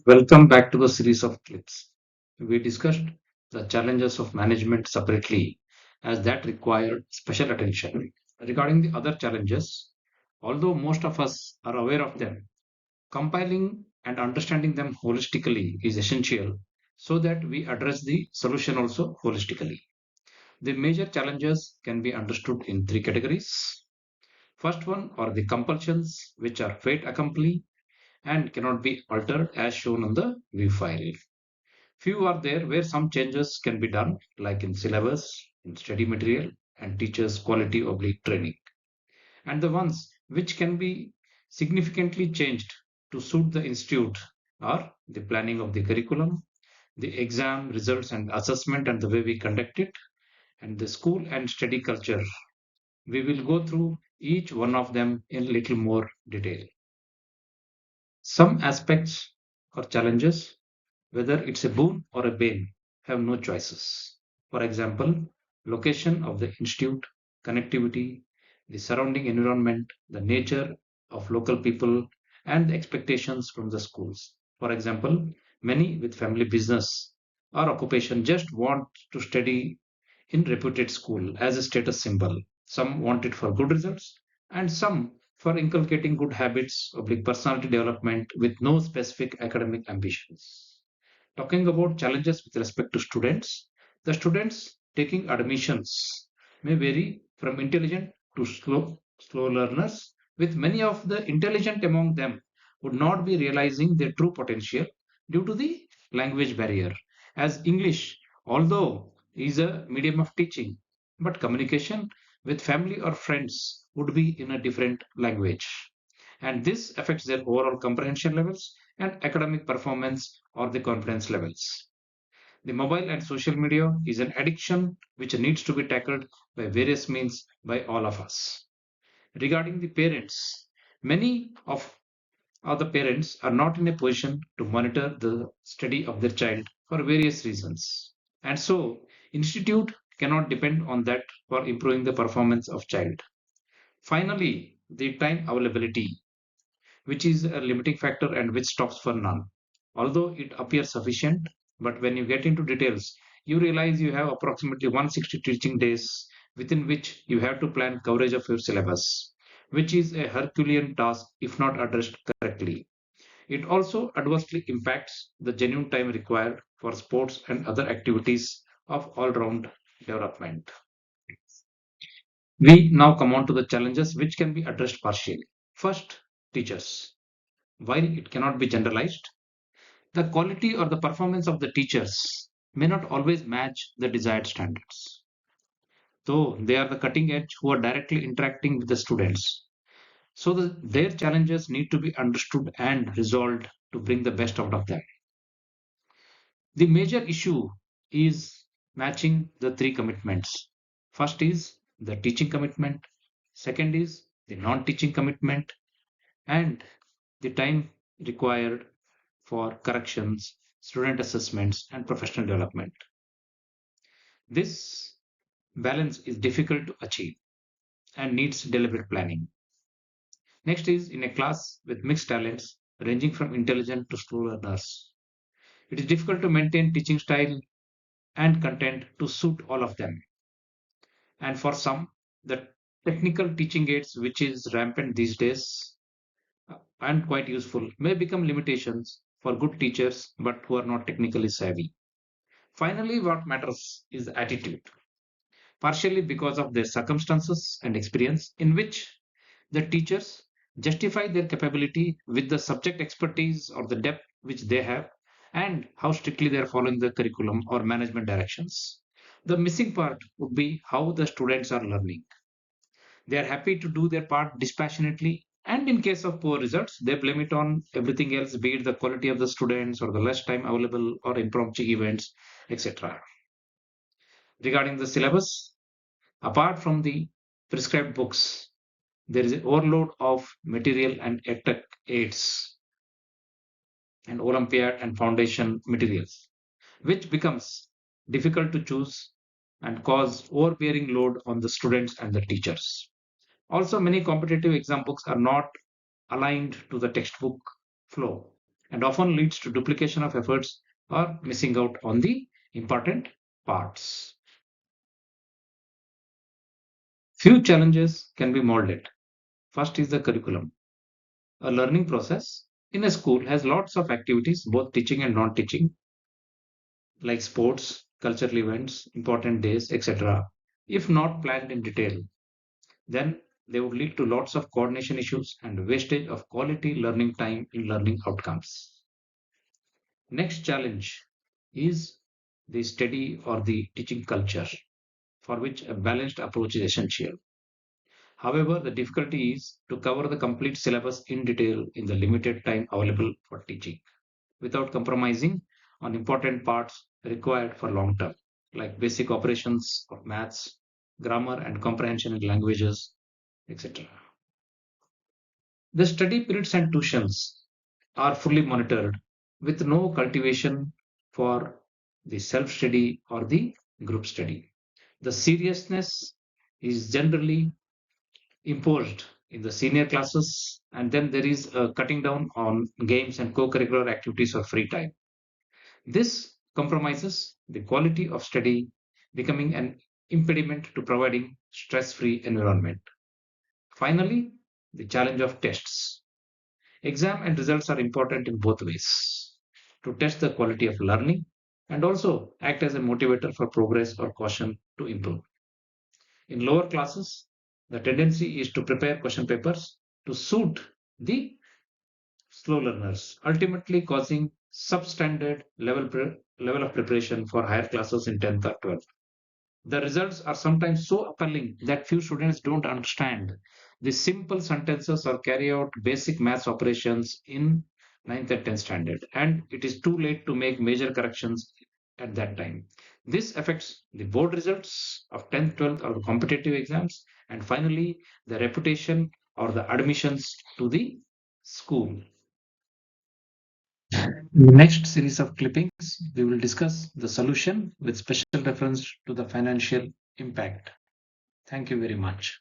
Welcome back to the series of clips. We discussed the challenges of management separately, as that required special attention. Regarding the other challenges, although most of us are aware of them, compiling and understanding them holistically is essential so that we address the solution also holistically. The major challenges can be understood in three categories. First one are the compulsions, which are fait accompli and cannot be altered as shown on the view file. Few are there where some changes can be done, like in syllabus, in study material, and teachers' quality oblique training. And the ones which can be significantly changed to suit the institute are the planning of the curriculum, the exam results and assessment and the way we conduct it, and the school and study culture. We will go through each one of them in little more detail. Some aspects or challenges, whether it's a boon or a bane, have no choices. For example, location of the institute, connectivity, the surrounding environment, the nature of local people, and the expectations from the schools. For example, many with family business or occupation just want to study in reputed school as a status symbol. Some want it for good results, and some for inculcating good habits, oblique personality development with no specific academic ambitions. Talking about challenges with respect to students, the students taking admissions may vary from intelligent to slow learners, with many of the intelligent among them would not be realizing their true potential due to the language barrier. As English, although is a medium of teaching, but communication with family or friends would be in a different language. And this affects their overall comprehension levels and academic performance or the confidence levels. The mobile and social media is an addiction which needs to be tackled by various means by all of us. Regarding the parents, many of other parents are not in a position to monitor the study of their child for various reasons. And so, institute cannot depend on that for improving the performance of child. Finally, the time availability, which is a limiting factor and which stops for none. Although it appears sufficient, but when you get into details, you realize you have approximately 160 teaching days within which you have to plan coverage of your syllabus, which is a Herculean task if not addressed correctly. It also adversely impacts the genuine time required for sports and other activities of all round development. We now come on to the challenges which can be addressed partially. First, teachers. While it cannot be generalized, the quality or the performance of the teachers may not always match the desired standards, though they are the cutting edge who are directly interacting with the students. So their challenges need to be understood and resolved to bring the best out of them. The major issue is matching the three commitments. First is the teaching commitment, second is the non teaching commitment, and the time required for corrections, student assessments, and professional development. This balance is difficult to achieve and needs deliberate planning. Next is in a class with mixed talents, ranging from intelligent to slow learners. It is difficult to maintain teaching style and content to suit all of them. And for some, the technical teaching aids, which is rampant these days and quite useful, may become limitations for good teachers but who are not technically savvy. Finally, what matters is attitude, partially because of their circumstances and experience, in which the teachers justify their capability with the subject expertise or the depth which they have and how strictly they are following the curriculum or management directions. The missing part would be how the students are learning. They are happy to do their part dispassionately, and in case of poor results, they blame it on everything else, be it the quality of the students or the less time available or impromptu events, etc. Regarding the syllabus, apart from the prescribed books, there is an overload of material and edtech aids and Olympiad and foundation materials, which becomes difficult to choose and cause overbearing load on the students and the teachers. Also, many competitive exam books are not aligned to the textbook flow. and often leads to duplication of efforts or missing out on the important parts. Few challenges can be molded. First is the curriculum. A learning process in a school has lots of activities, both teaching and non teaching, like sports, cultural events, important days, etc. If not planned in detail, then they would lead to lots of coordination issues and wastage of quality learning time in learning outcomes. Next challenge is the study or the teaching culture, for which a balanced approach is essential. However, the difficulty is to cover the complete syllabus in detail in the limited time available for teaching without compromising on important parts required for long term, like basic operations of maths, grammar and comprehension in languages, etc. The study periods and tuitions are fully monitored with no cultivation for the self study or the group study. The seriousness is generally imposed in the senior classes, and then there is a cutting down on games and co curricular activities or free time. This compromises the quality of study, becoming an impediment to providing stress free environment. Finally, the challenge of tests. Exam and results are important in both ways to test the quality of learning and also act as a motivator for progress or caution to improve. In lower classes, the tendency is to prepare question papers to suit the slow learners, ultimately causing substandard level of preparation for higher classes in 10th or 12th. The results are sometimes so appalling that few students don't understand the simple sentences or carry out basic maths operations in ninth and 10th standard, and it is too late to make major corrections at that time. This affects the board results of 10th, 12th, or the competitive exams, and finally, the reputation or the admissions to the school. In the next series of clippings, we will discuss the solution with special reference to the financial impact. Thank you very much.